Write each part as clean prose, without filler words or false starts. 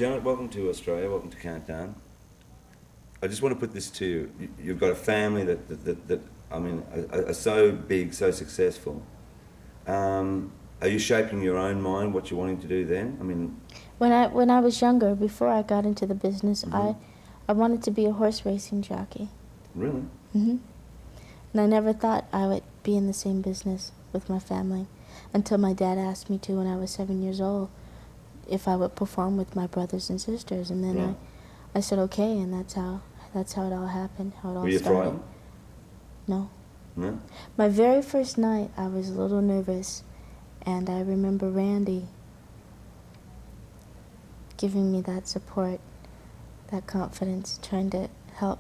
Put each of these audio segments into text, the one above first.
Janet, welcome to Australia, welcome to Countdown. I just want to put this to you. You've got a family that I mean, are so big, so successful. Are you shaping your own mind, what you're wanting to do then? I mean... When I was younger, before I got into the business, I wanted to be a horse racing jockey. Really? And I never thought I would be in the same business with my family until my dad asked me to when I was 7 years old if I would perform with my brothers and sisters, and then I said okay, and that's how it all happened, how it all started. Were you frightened? No. No? My very first night, I was a little nervous, and I remember Randy giving me that support, that confidence, trying to help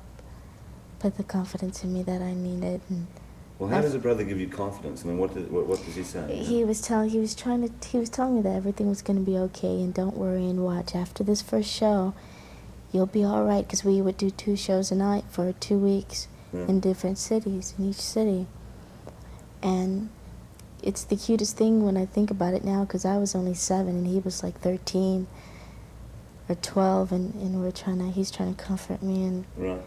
put the confidence in me that I needed. And well, how does a brother give you confidence? I mean, what does he say? He was telling me that everything was going to be okay, and don't worry and watch. After this first show, you'll be all right, because we would do 2 shows a night for 2 weeks in different cities, in each city. And it's the cutest thing when I think about it now, because I was only 7 and he was like 13 or 12, and he's trying to comfort me. And right.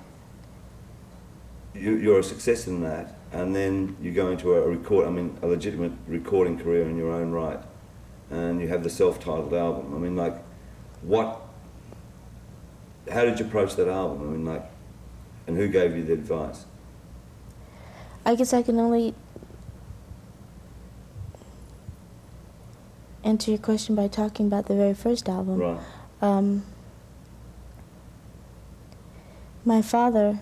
You're a success in that, and then you go into a legitimate recording career in your own right, and you have the self-titled album. I mean, like, how did you approach that album? I mean, like, and who gave you the advice? I guess I can only answer your question by talking about the very first album. Right. My father,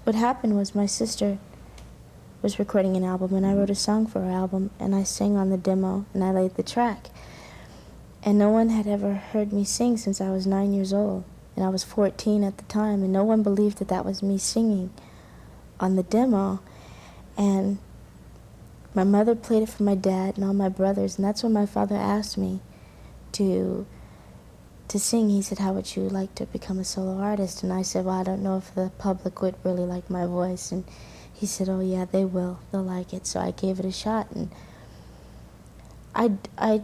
what happened was my sister was recording an album, and I wrote a song for her album, and I sang on the demo, and I laid the track. And no one had ever heard me sing since I was 9 years old, and I was 14 at the time, and no one believed that that was me singing on the demo. And my mother played it for my dad and all my brothers, and that's when my father asked me to sing. He said, how would you like to become a solo artist? And I said, well, I don't know if the public would really like my voice. And he said, oh yeah, they will, they'll like it. So I gave it a shot, and I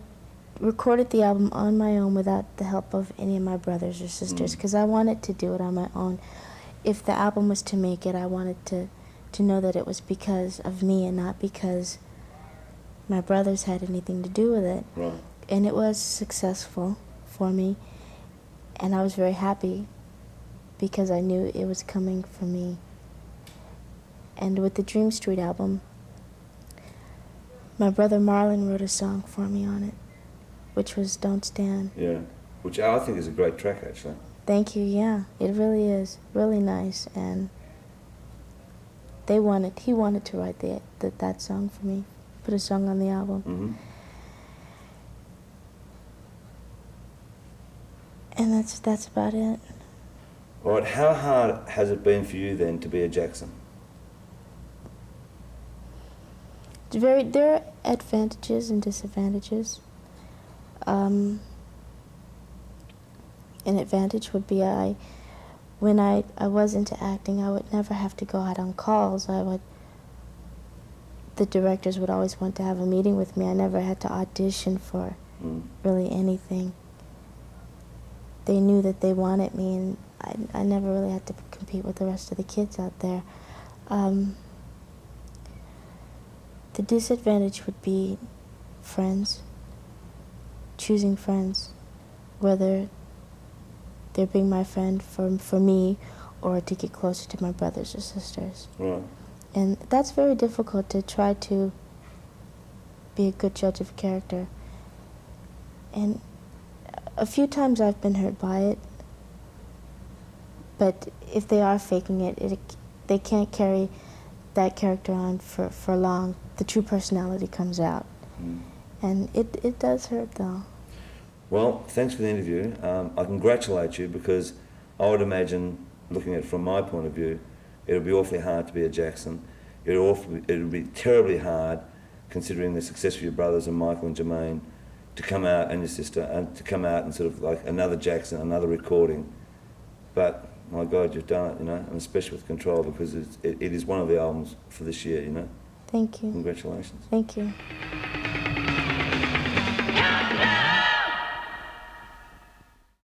recorded the album on my own without the help of any of my brothers or sisters, because I wanted to do it on my own. If the album was to make it, I wanted to know that it was because of me and not because my brothers had anything to do with it. Right. And it was successful for me, and I was very happy because I knew it was coming from me. And with the Dream Street album, my brother Marlon wrote a song for me on it, which was Don't Stand. Yeah, which I think is a great track, actually. Thank you, yeah. It really is. Really nice. And he wanted to write that song for me, put a song on the album. And that's about it. All right, how hard has it been for you then to be a Jackson? There are advantages and disadvantages. An advantage would be when I was into acting, I would never have to go out on calls. The directors would always want to have a meeting with me. I never had to audition for really anything. They knew that they wanted me, and I never really had to compete with the rest of the kids out there. The disadvantage would be friends, choosing friends, whether they're being my friend for me or to get closer to my brothers or sisters. Right. And that's very difficult, to try to be a good judge of character. And a few times I've been hurt by it, but if they are faking it, they can't carry that character on for long. The true personality comes out. And it does hurt, though. Well, thanks for the interview. I congratulate you, because I would imagine, looking at it from my point of view, it would be awfully hard to be a Jackson. It would be terribly hard, considering the success of your brothers and Michael and Jermaine, to come out, and your sister, and to come out and sort of like another Jackson, another recording. But my God, you've done it, you know, and especially with Control, because it is one of the albums for this year, you know. Thank you. Congratulations. Thank you.